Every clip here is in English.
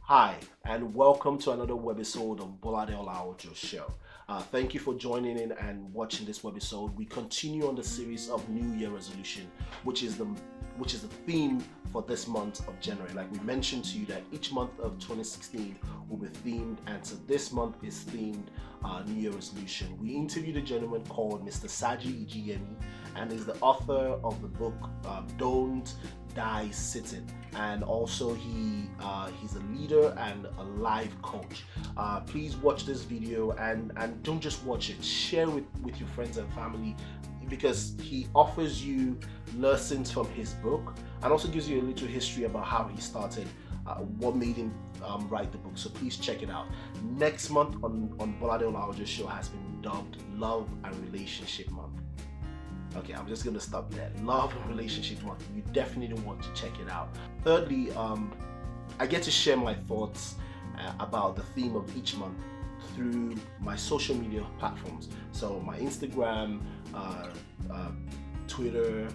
Hi, and welcome to another webisode of Bolade Ola-Ojo Show. Thank you for joining in and watching this webisode. We continue on the series of New Year resolution, which is the theme for this month of January. Like we mentioned to you that each month of 2016 will be themed, and so this month is themed New Year resolution. We interviewed a gentleman called Mr. Saji Ijiyemi, and is the author of the book Don't Die Sitting, and also he's a leader and a life coach. Please watch this video and don't just watch it, share with your friends and family, because he offers you lessons from his book and also gives you a little history about how he started, what made him write the book. So please check it out. Next month on Bolade Ola-Ojo Show has been dubbed Love and Relationship Month. Okay, I'm just gonna stop there. Love and Relationship Month. You definitely want to check it out. Thirdly, I get to share my thoughts about the theme of each month through my social media platforms. So my Instagram, Twitter,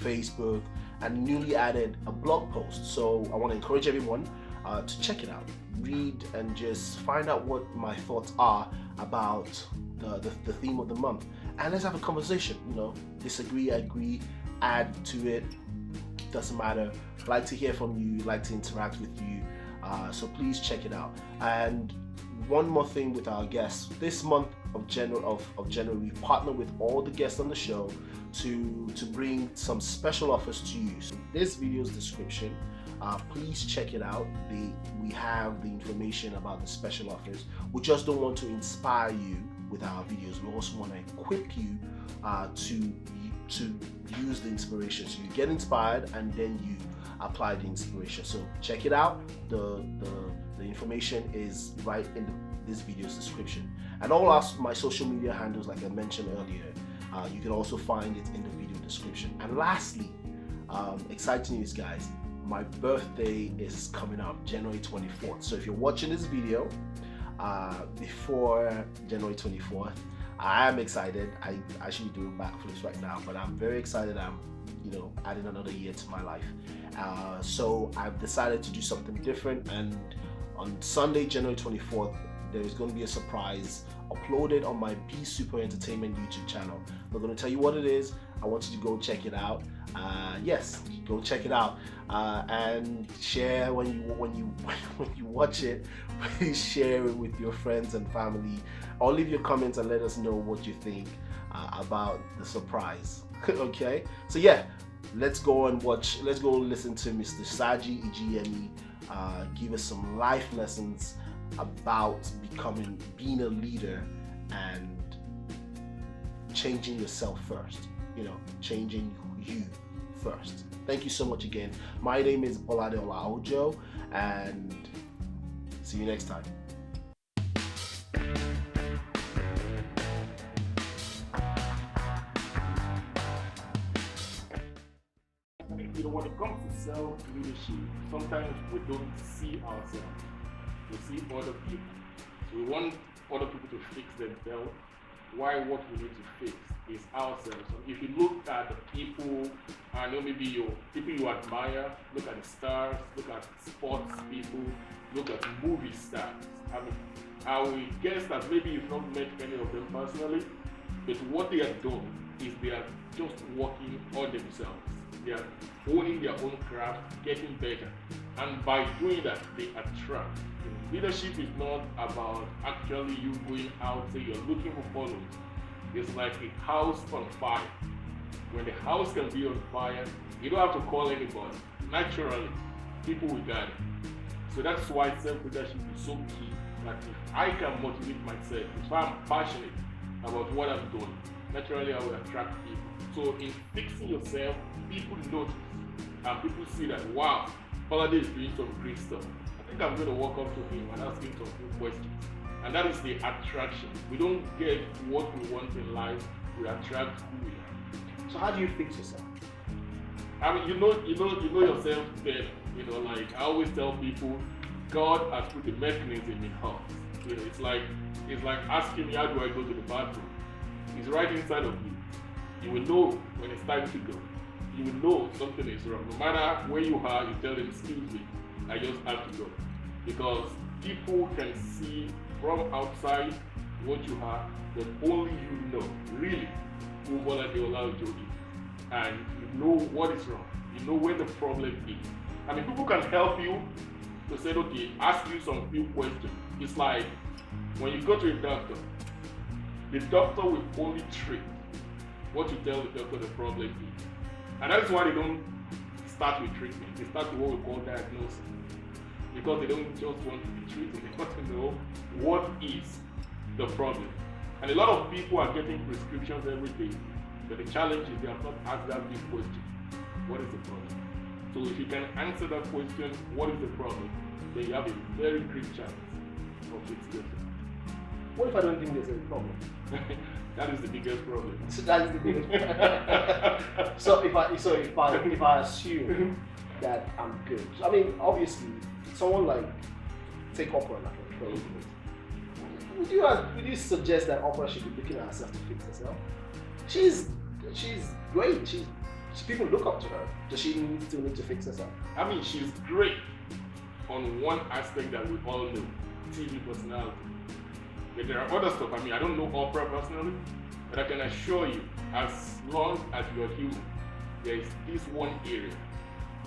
Facebook, and newly added a blog post. So I want to encourage everyone to check it out, read, and just find out what my thoughts are about the theme of the month, and let's have a conversation. Disagree, agree, add to it, doesn't matter. Like to hear from you, like to interact with you, so please check it out. And one more thing with our guests, this month of January, we partner with all the guests on the show to bring some special offers to you. So this video's description, please check it out. We have the information about the special offers. We just don't want to inspire you with our videos. We also want to equip you to use the inspiration. So you get inspired and then you apply the inspiration. So check it out. The information is right in this video's description, and all my social media handles, like I mentioned earlier, you can also find it in the video description. And lastly, exciting news, guys. My birthday is coming up January 24th. So if you're watching this video before January 24th, I am excited. I actually doing backflips right now, but I'm very excited. I'm adding another year to my life. So I've decided to do something different, and on Sunday, January 24th, there is going to be a surprise uploaded on my BSuper Entertainment YouTube channel. I'm not going to tell you what it is. I want you to go check it out. Yes, go check it out, and share when you watch it. Please share it with your friends and family, or leave your comments and let us know what you think about the surprise. Okay, so yeah, let's go listen to Mr. Saji Ijiyemi give us some life lessons about being a leader and changing yourself first. Changing you first. Thank you so much again. My name is Bolade Ola-Ojo, and see you next time. When it comes to self-leadership, sometimes we don't see ourselves. We see other people. So we want other people to fix themselves. Why what we need to fix is ourselves. So if you look at the people, I know maybe people you admire, look at the stars, look at sports people, look at movie stars. I will guess that maybe you've not met any of them personally, but what they are doing is they are just working on themselves. They are owning their own craft, getting better, and by doing that, they attract. Leadership is not about actually you going out, say you're looking for followers. It's like a house on fire. When the house can be on fire, you don't have to call anybody. Naturally, people will gather. So that's why self-leadership is so key. That if I can motivate myself, if I'm passionate about what I'm doing, naturally I will attract people. So in fixing yourself, people notice, and people see that, wow, Bolade is doing some great stuff. I think I'm going to walk up to him and ask him some few questions. And that is the attraction. We don't get what we want in life, we attract who we are. So how do you fix yourself? You know yourself better. Like I always tell people, God has put a mechanism in us. It's like asking me, how do I go to the bathroom? It's right inside of you. You will know when it's time to go. You will know something is wrong. No matter where you are, you tell them, excuse me, I just have to go. because people can see from outside what you have, but only you know really who Bolade Ola-Ojo is, and you know what is wrong. You know where the problem is. I mean, people can help you to say, okay, ask you some few questions. It's like when you go to a doctor, the doctor will only treat what you tell the doctor the problem is. And that's why they don't start with treatment. They start with what we call diagnosis. Because they don't just want to be treated, they want to know what is the problem. And a lot of people are getting prescriptions every day, but the challenge is they have not asked that big question. What is the problem? So if you can answer that question, what is the problem, then you have a very great chance of fixing it. What if I don't think there's a problem? That is the biggest problem. So that is the biggest problem. So if I assume that I'm good, I mean, obviously, someone like, take Oprah now, for instance. Would you suggest that Oprah should be looking at herself to fix herself? She's great. People look up to her. Does she still need to fix herself? I mean, she's great on one aspect that we all know, TV personality. But there are other stuff. I mean, I don't know Oprah personally, but I can assure you, as long as you are human, there is this one area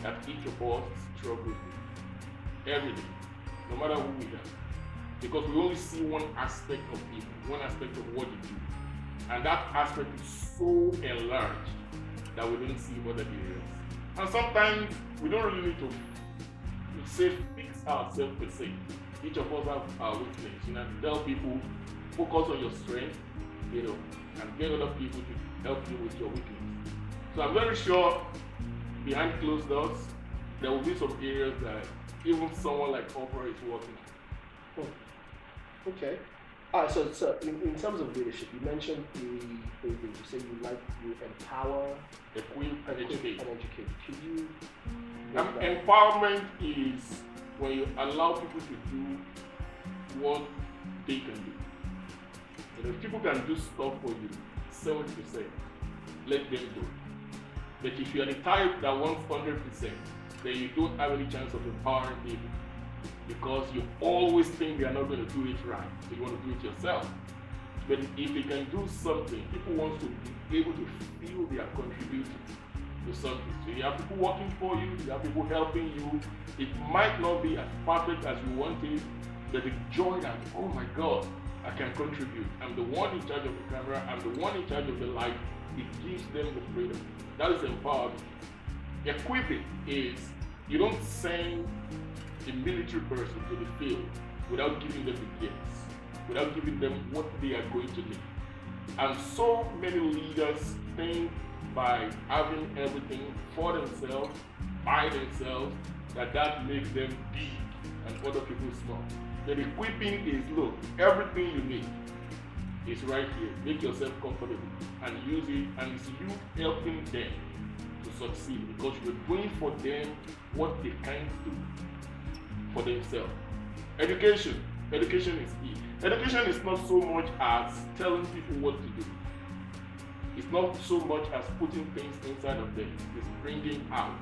that each of us struggles with every day, no matter who we are. Because we only see one aspect of people, one aspect of what you do. And that aspect is so enlarged that we don't see other areas. And sometimes we don't really need to say fix ourselves per se. Each of us have our weakness. Tell people, focus on your strength, and get other people to help you with your weakness. So I'm very sure behind closed doors, there will be some areas that even someone like Oprah is working on. Okay. All right, so in terms of leadership, you mentioned three things. You said you empower, equip, and educate. Could you? Empowerment is when you allow people to do what they can do. If people can do stuff for you, 70%, let them do. But if you are the type that wants 100%, then you don't have any chance of empowering people. Because you always think they are not going to do it right, so you want to do it yourself. But if they can do something, people want to be able to feel they are contributing to something. So you have people working for you, you have people helping you. It might not be as perfect as you want it, but the joy that, oh my God, I can contribute. I'm the one in charge of the camera, I'm the one in charge of the light. It gives them the freedom. That is empowerment. Equipping is, you don't send a military person to the field without giving them the gifts, without giving them what they are going to need. And so many leaders think by having everything for themselves, by themselves, that makes them big and other people small. The equipping is, look, everything you need is right here. Make yourself comfortable and use it, and it's you helping them to succeed because you're doing for them what they can't do for themselves. Education is key. Education is not so much as telling people what to do. It's not so much as putting things inside of them. It's bringing out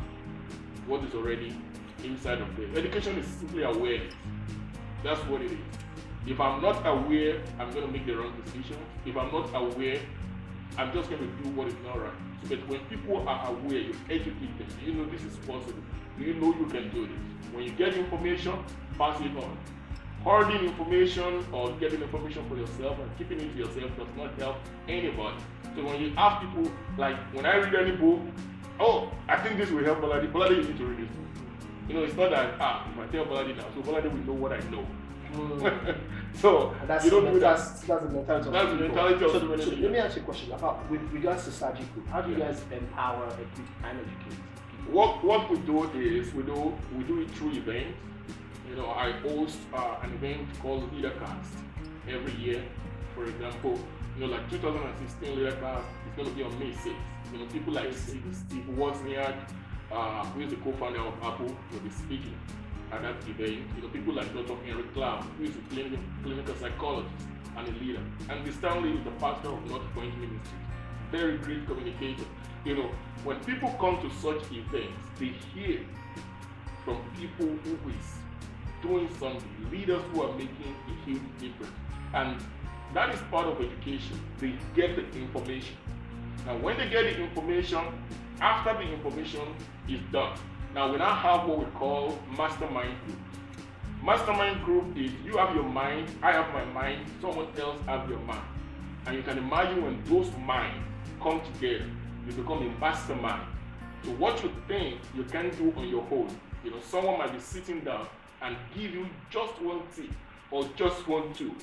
what is already inside of them. Education is simply awareness. That's what it is. If I'm not aware, I'm going to make the wrong decisions. If I'm not aware, I'm just going to do what is not right. But when people are aware, you educate them. Do you know this is possible? Do you know you can do this? When you get information, pass it on. Hoarding information or getting information for yourself and keeping it to yourself does not help anybody. So when you ask people, like when I read any book, oh, I think this will help Bolade. Bolade, you need to read this book. It's not that, if I tell Bolade now, so Bolade will know what I know. So that's you don't do that. That's the mentality of That's the mentality of so let me ask you a question about with regards to Saji Group. How do you guys empower, equip, and educate people? What we do is we do it through events. I host an event called Leadercast every year. For example, like 2016 Leadercast is going to be on May 6th. People like Steve Wozniak, who is the co-founder of Apple, will be speaking at that event. People like Dr. Henry Cloud, who is a clinical psychologist and a leader. And the Stanley is the pastor of North Point Ministries. Very great communicator. When people come to such events, they hear from people who is doing something, leaders who are making a huge difference. And that is part of education. They get the information. Now, when they get the information, after the information is done, now we now have what we call mastermind group. Mastermind group is you have your mind, I have my mind, someone else have your mind. And you can imagine when those minds come together, you become a mastermind. So what you think you can do on your own, someone might be sitting down and give you just one tip or just one tool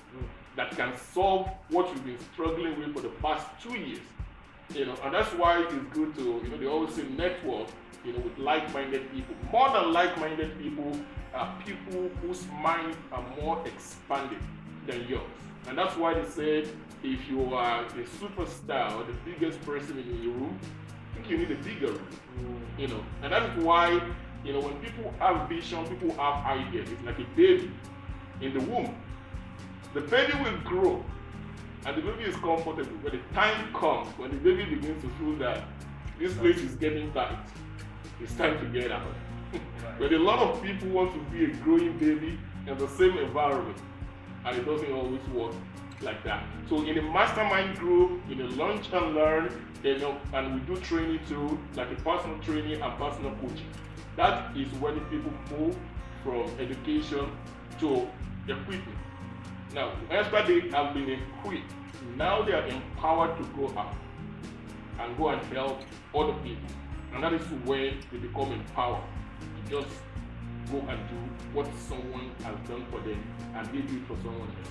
that can solve what you've been struggling with for the past 2 years. And that's why it's good to, they always say network, with like-minded people. More than like-minded people are people whose minds are more expanded than yours. And that's why they said if you are a superstar or the biggest person in your room, I think you need a bigger room. And that is why, when people have vision, people have ideas. It's like a baby in the womb. The baby will grow and the baby is comfortable. When the time comes, when the baby begins to feel that this place is getting tight, it's time to get out. But a lot of people want to be a growing baby in the same environment, and it doesn't always work like that. So in a mastermind group, in a lunch and learn, and we do training too, like a personal training and personal coaching. That is when people move from education to equipment. Now, after they have been equipped, now they are empowered to go out and go and help other people. And that is when they become empowered to just go and do what someone has done for them and they do it for someone else.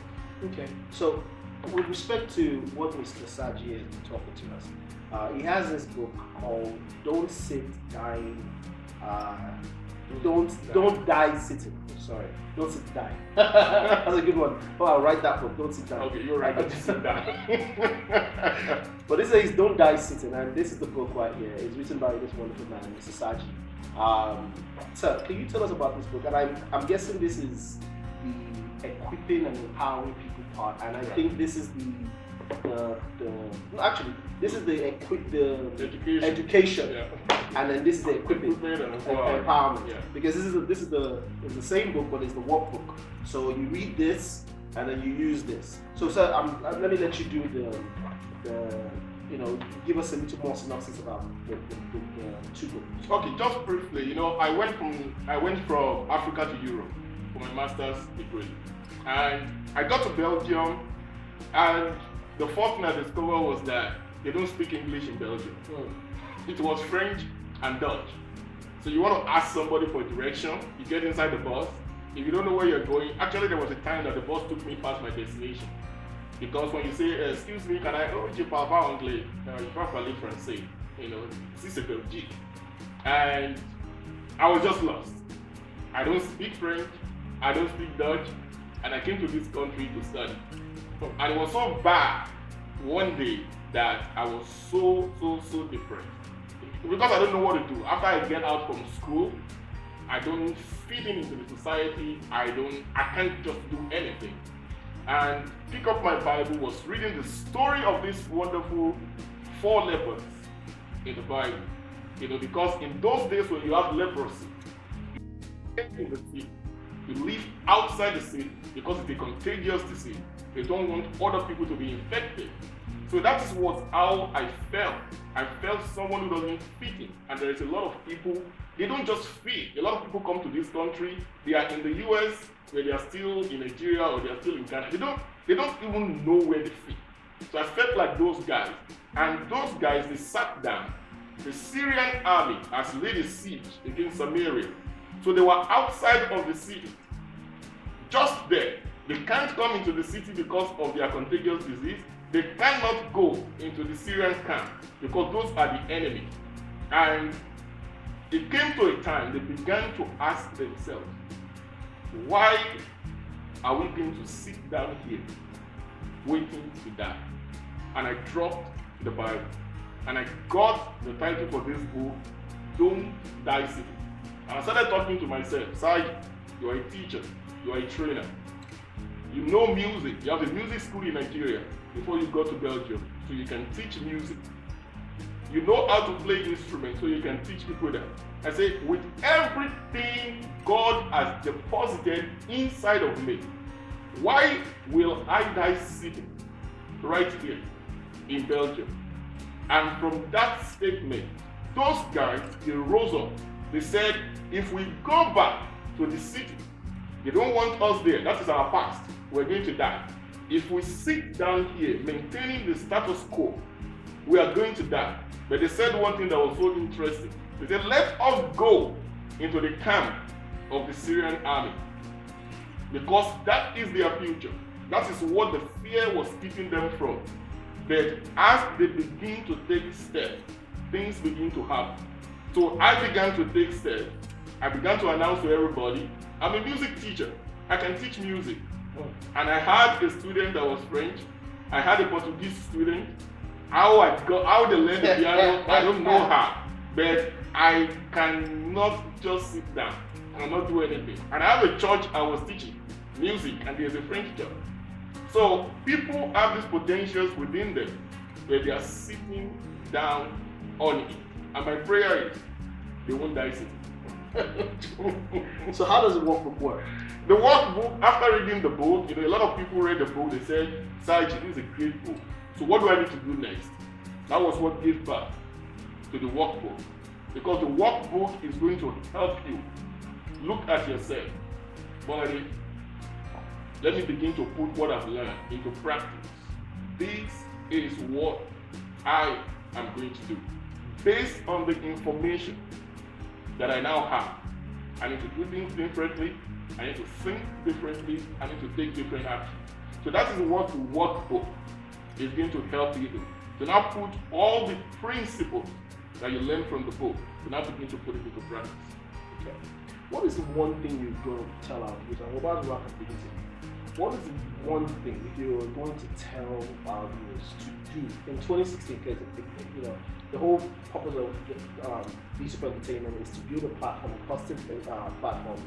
Okay, so with respect to what Mr. Saji has been talking to us, he has this book called Don't Sit Dying. Don't die sitting. Sorry, don't sit dying. That's a good one. Oh, I'll write that book. Don't sit dying. Okay, you're right. Don't sit dying. But this says Don't Die Sitting, and this is the book right here. It's written by this wonderful man, Mr. Saji. Sir, can you tell us about this book? And I'm guessing this is the equipping and empowering people part, and I think this is this is the education. Yeah. And then this is the equipping and empowerment. Yeah. Because this is the same book, but it's the workbook. So you read this and then you use this. So sir, let me let you do the give us a little more synopsis about the two books. Okay, just briefly, I went from Africa to Europe for my master's degree, and I got to Belgium, and the first thing I discovered was that they don't speak English in Belgium. It was French and Dutch. So you want to ask somebody for direction, you get inside the bus. If you don't know where you're going, actually there was a time that the bus took me past my destination. Because when you say, excuse me, can I, je parle pas anglais, je parle parler français, si c'est Belgique. And I was just lost. I don't speak French, I don't speak Dutch, and I came to this country to study. And it was so bad one day that I was so depressed. Because I don't know what to do. After I get out from school, I don't fit into the society. I can't just do anything. And pick up my Bible, was reading the story of this wonderful 4 lepers in the Bible. Because in those days when you have leprosy, in the city, you live outside the city because it's a contagious disease. They don't want other people to be infected. So that is how I felt. I felt someone who doesn't fit in. And there is a lot of people, they don't just fit. A lot of people come to this country, they are in the US, where they are still in Nigeria or they are still in Ghana. They don't even know where they fit. So I felt like those guys. And those guys, they sat down. The Syrian army has laid a siege against Samaria. So they were outside of the city. Just there. They can't come into the city because of their contagious disease. They cannot go into the Syrian camp because those are the enemy. And it came to a time they began to ask themselves, why are we going to sit down here waiting to die? And I dropped the Bible and I got the title for this book, Don't Die Sitting. And I started talking to myself, Saji, you are a teacher, you are a trainer. You know music, you have a music school in Nigeria before you go to Belgium, so you can teach music. You know how to play instruments, so you can teach people that. I say, with everything God has deposited inside of me, why will I die sitting right here in Belgium? And from that statement, those guys, they rose up. They said, if we go back to the city, they don't want us there. That is our past. We're going to die. If we sit down here, maintaining the status quo, we are going to die. But they said one thing that was so interesting. They said, let us go into the camp of the Syrian army. Because that is their future. That is what the fear was keeping them from. But as they begin to take steps, things begin to happen. So I began to take steps. I began to announce to everybody, I'm a music teacher. I can teach music. And I had a student that was French. I had a Portuguese student. How they learned the piano, I don't know how. But I cannot just sit down and not do anything. And I have a church I was teaching music, and there's a French church. So people have these potentials within them, where they are sitting down on it. And my prayer is, they won't die sitting. So how does the workbook work? The workbook, after reading the book, a lot of people read the book, they said, Saji, this is a great book. So what do I need to do next? That was what gave birth to the workbook. Because the workbook is going to help you look at yourself. Bolade, let me begin to put what I've learned into practice. This is what I am going to do. Based on the information that I now have, I need to do things differently. I need to think differently. I need to take different actions. So that is what the workbook is going to help you do. To now put all the principles that you learn from the book, to now begin to put it into practice. Okay. What is the one thing you're going to tell our viewers? I'm about to wrap up the meeting. What is the one thing, if you're going to tell our viewers to do in 2016? Because the whole purpose of BSuper Entertainment is to build a platform, a custom platform,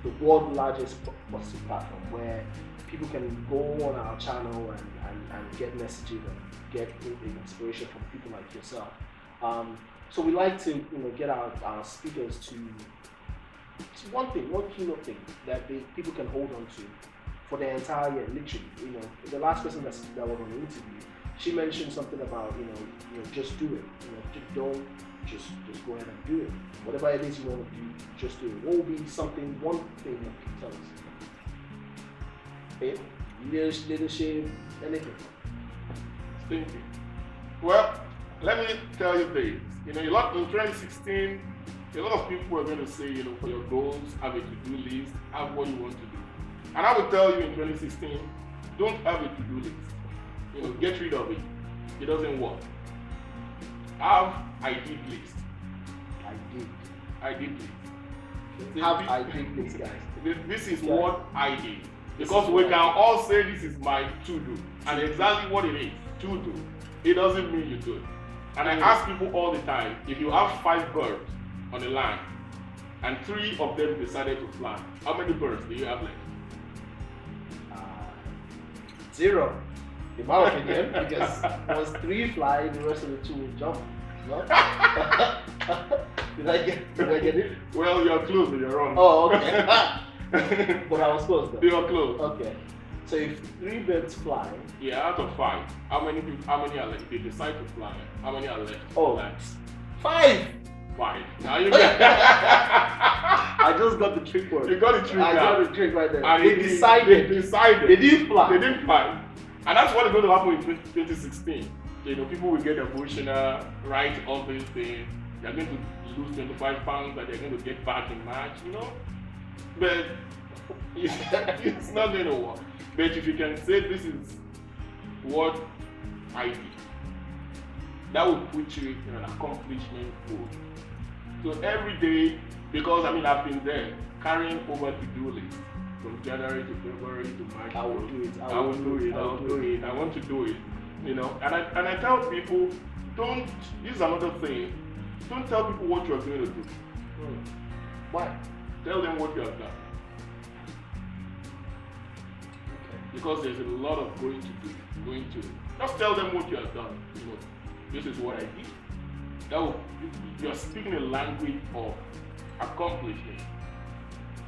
the world's largest custom platform, where people can go on our channel and get messages and get inspiration from people like yourself. So we like to get our speakers to one keynote thing that people can hold on to for the entire year, literally. The last person that was on the interview, she mentioned something about just do it. Don't just go ahead and do it. Whatever it is you want to do, just do it. What will be one thing that you can tell us? Leadership, anything. Thinking. Well, let me tell you this. In 2016, a lot of people are going to say, for your goals, have a to-do list, have what you want to do. And I will tell you in 2016, don't have a to-do list. Get rid of it. It doesn't work. Have I did list. I did list. Have I did list, guys. This is what I did. Because we can all say this is my to-do. And exactly what it is, to-do. It doesn't mean you do it. And I ask people all the time, if you have 5 birds on the land, and 3 of them decided to fly, how many birds do you have left? 0. In my opinion, because once 3 fly, the rest of the 2 will jump. No? Did I get it? Well, you're close, but you're wrong. Oh, okay. But I was close though. You are close. Okay. So if 3 birds fly. Yeah, out of 5. How many are left? If they decide to fly, how many are left? Oh, 5. 5. Now you get I just got the trick word. You got the trick. I got the trick right there. And They decided. They didn't fly. They didn't fly. And that's what is going to happen in 2016. People will get emotional, write all these things. They're going to lose 25 pounds that they're going to get back in March, But it's not going to work. But if you can say this is what I did, that will put you in an accomplishment mode. So every day, because I've been there, carrying over to-do list from January to February to March. I will do it. I will do it. I want to do it. And I tell people, this is another thing, don't tell people what you are going to do. Why? Tell them what you have done. Because there's a lot of going to do. Just tell them what you have done. this is what I did. You're speaking a language of accomplishment.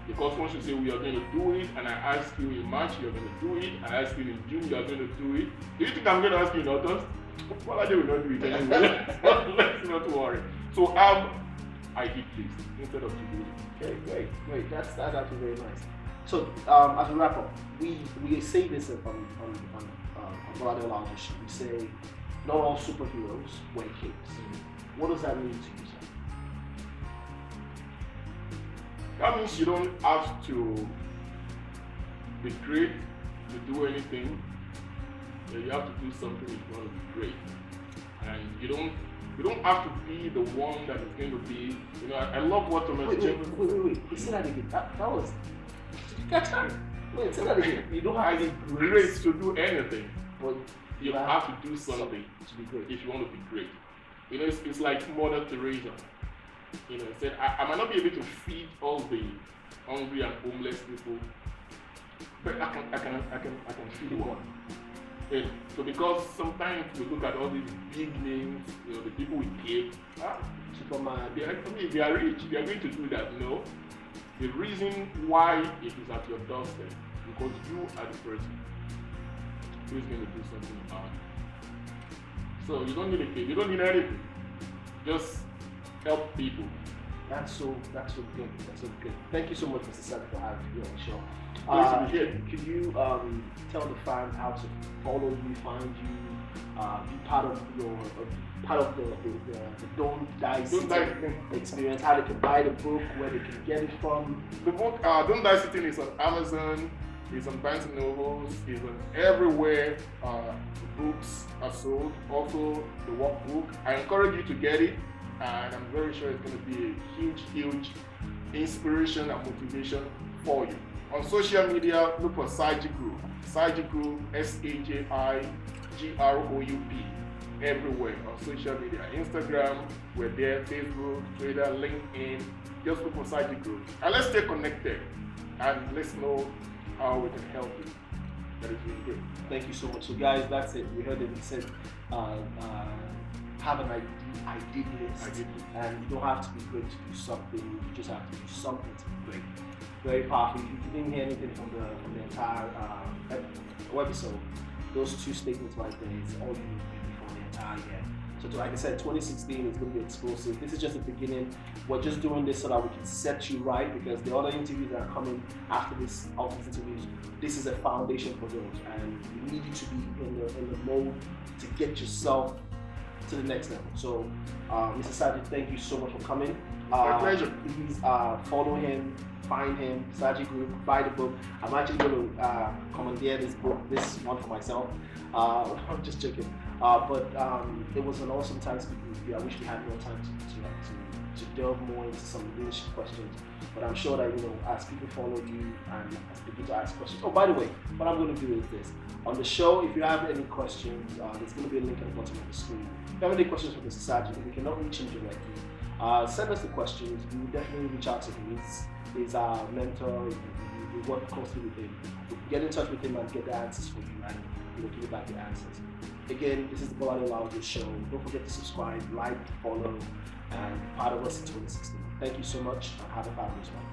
Because once you say we are going to do it, and I ask you in March you're going to do it, I ask you in June you're going to do it, do you think I'm going to ask you in August? Well, I will not do it anyway. Let's not worry. So I did this instead of to do it. Okay, great. That's actually very nice. So as we wrap up, we say this on Bolade Ola-Ojo Show. We say not all superheroes wear capes. What does that mean to you, sir? That means you don't have to be great to do anything. You have to do something if you want to be great, and you don't have to be the one that is going to be. You know, I love what Thomas Jefferson. Wait. Say that again. That was. Wait, say that again. You don't have to be great to do anything, but you have to do something to be great. If you want to be great. You know, it's like Mother Teresa. You know, said I might not be able to feed all the hungry and homeless people, but I can feed one. Yeah. So because sometimes we look at all these big names, you know, the people with cape, Superman, they are rich, they are going to do that. No. The reason why it is at your doorstep, because you are the person who is going to do something about it. So you don't need a cape, you don't need anything. Just help people. That's so good. That's so good. Thank you so much, Mr. Saji, for having me on the show. Could you tell the fans how to follow you, find you, be part of the Don't Die Sitting experience, how they can buy the book, where they can get it from? The book Don't Die Sitting is on Amazon, it's on Barnes & Nobles, it's on everywhere books are sold. Also the workbook. I encourage you to get it, and I'm very sure it's going to be a huge inspiration and motivation for you. On social media, look for Saji Group. Saji Group, SAJI GROUP, everywhere on social media. Instagram, we're there, Facebook, Twitter, LinkedIn. Just look for Saji Group. And let's stay connected and let's know how we can help you. That is really good. Thank you so much. So guys, that's it. We heard that he said have an ID list. And you don't have to be great to do something, you just have to do something to be great. Very powerful. If you didn't hear anything from the entire webisode, those two statements right there is all you need to do for the entire year. So like I said, 2016 is going to be explosive. This is just the beginning. We're just doing this so that we can set you right, because the other interviews that are coming after this, interviews, this is a foundation for those, and we need you to be in the mode to get yourself to the next level. So, Mr. Saji, thank you so much for coming. My pleasure. Please follow him, find him, Saji Group, buy the book. I'm actually going to commandeer this one for myself. I'm just joking. But it was an awesome time speaking with you. I wish we had more time to delve more into some leadership questions. But I'm sure that, as people follow you and as people to ask questions. Oh, by the way, what I'm going to do is this. On the show, if you have any questions, there's going to be a link at the bottom of the screen. If you have any questions for Mr. Saji, if you cannot reach him directly, send us the questions. We will definitely reach out to him. He's our mentor. We work closely with him. We can get in touch with him and get the answers for you, and give you back the answers. Again, this is the Bolade Ola-Ojo Show. Don't forget to subscribe, like, follow, and be part of us in 2016. Thank you so much, and have a fabulous one.